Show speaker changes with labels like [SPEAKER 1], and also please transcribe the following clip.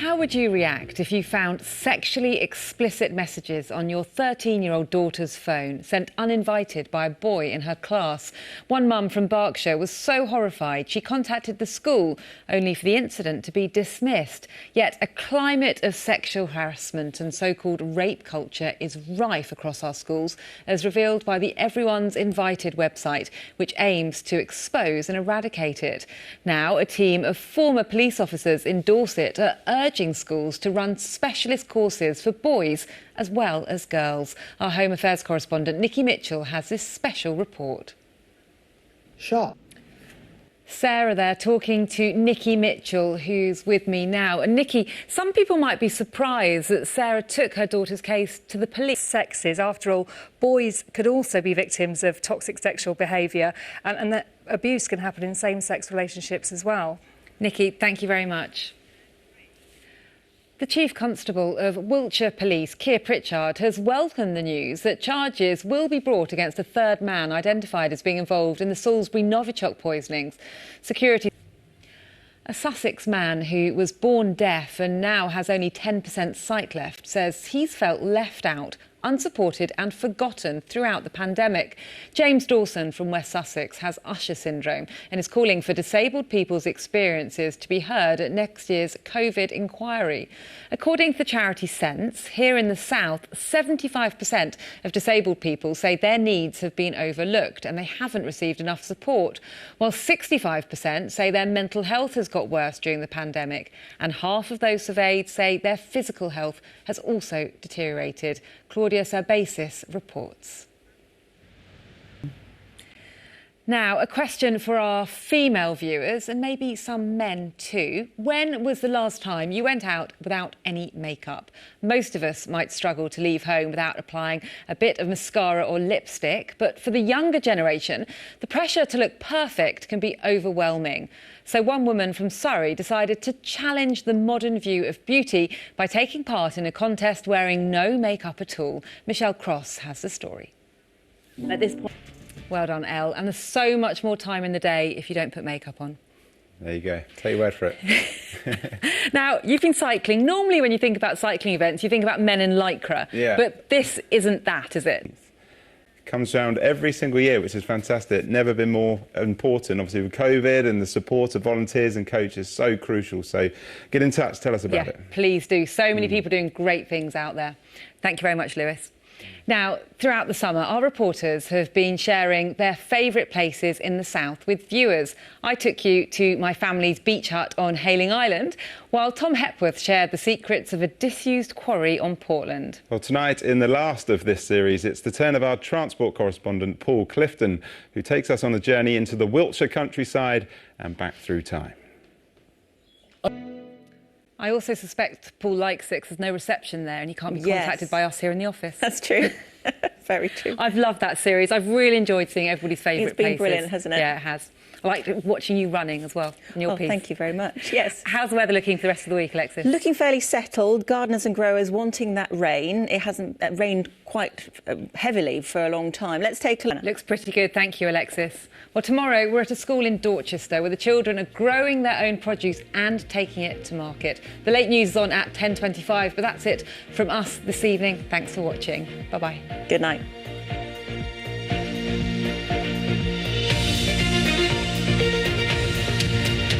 [SPEAKER 1] How would you react if you found sexually explicit messages on your 13-year-old daughter's phone sent uninvited by a boy in her class? One mum from Berkshire was so horrified she contacted the school, only for the incident to be dismissed. Yet a climate of sexual harassment and so-called rape culture is rife across our schools, as revealed by the Everyone's Invited website, which aims to expose and eradicate it. Now, a team of former police officers in Dorset are urging schools to run specialist courses for boys as well as girls. Our Home Affairs correspondent Nikki Mitchell has this special report.
[SPEAKER 2] Sure.
[SPEAKER 1] Sarah there talking to Nikki Mitchell, who's with me now. And Nikki, some people might be surprised that Sarah took her daughter's case to the police.
[SPEAKER 3] Sexes, after all, boys could also be victims of toxic sexual behaviour, and that abuse can happen in same-sex relationships as well.
[SPEAKER 1] Nikki, thank you very much. The Chief Constable of Wiltshire Police, Keir Pritchard, has welcomed the news that charges will be brought against a third man identified as being involved in the Salisbury Novichok poisonings. Security. A Sussex man who was born deaf and now has only 10% sight left says he's felt left out, unsupported and forgotten throughout the pandemic. James Dawson from West Sussex has Usher syndrome and is calling for disabled people's experiences to be heard at next year's COVID inquiry. According to the charity Sense, here in the south, 75% of disabled people say their needs have been overlooked and they haven't received enough support, while 65% say their mental health has got worse during the pandemic, and half of those surveyed say their physical health has also deteriorated. Claudia Serbasis reports. Now, a question for our female viewers, and maybe some men too. When was the last time you went out without any makeup? Most of us might struggle to leave home without applying a bit of mascara or lipstick, but for the younger generation, the pressure to look perfect can be overwhelming. So one woman from Surrey decided to challenge the modern view of beauty by taking part in a contest wearing no makeup at all. Michelle Cross has the story.
[SPEAKER 4] At this point.
[SPEAKER 1] Well done, Elle. And there's so much more time in the day if you don't put makeup on.
[SPEAKER 5] There you go. Take your word for it.
[SPEAKER 1] Now, you've been cycling. Normally, when you think about cycling events, you think about men in lycra.
[SPEAKER 5] Yeah.
[SPEAKER 1] But this isn't that, is it?
[SPEAKER 5] Comes round every single year, which is fantastic. Never been more important. Obviously, with COVID and the support of volunteers and coaches, so crucial. So get in touch. Tell us about it.
[SPEAKER 1] Please do. So many people doing great things out there. Thank you very much, Lewis. Now, throughout the summer, our reporters have been sharing their favourite places in the south with viewers. I took you to my family's beach hut on Hayling Island, while Tom Hepworth shared the secrets of a disused quarry on Portland.
[SPEAKER 5] Well, tonight, in the last of this series, it's the turn of our transport correspondent, Paul Clifton, who takes us on a journey into the Wiltshire countryside and back through time.
[SPEAKER 1] I also suspect Paul likes it because there's no reception there and he can't be contacted by us here in the office.
[SPEAKER 4] That's true. Very true.
[SPEAKER 1] I've loved that series. I've really enjoyed seeing everybody's favourite places.
[SPEAKER 4] It's been brilliant, hasn't it?
[SPEAKER 1] Yeah, it has. I like watching you running as well in your piece.
[SPEAKER 4] Thank you very much. Yes.
[SPEAKER 1] How's the weather looking for the rest of the week, Alexis?
[SPEAKER 4] Looking fairly settled. Gardeners and growers wanting that rain. It hasn't rained quite heavily for a long time. Let's take a look.
[SPEAKER 1] Looks pretty good. Thank you, Alexis. Well, tomorrow we're at a school in Dorchester where the children are growing their own produce and taking it to market. The late news is on at 10:25, but that's it from us this evening. Thanks for watching. Bye-bye.
[SPEAKER 4] Good night.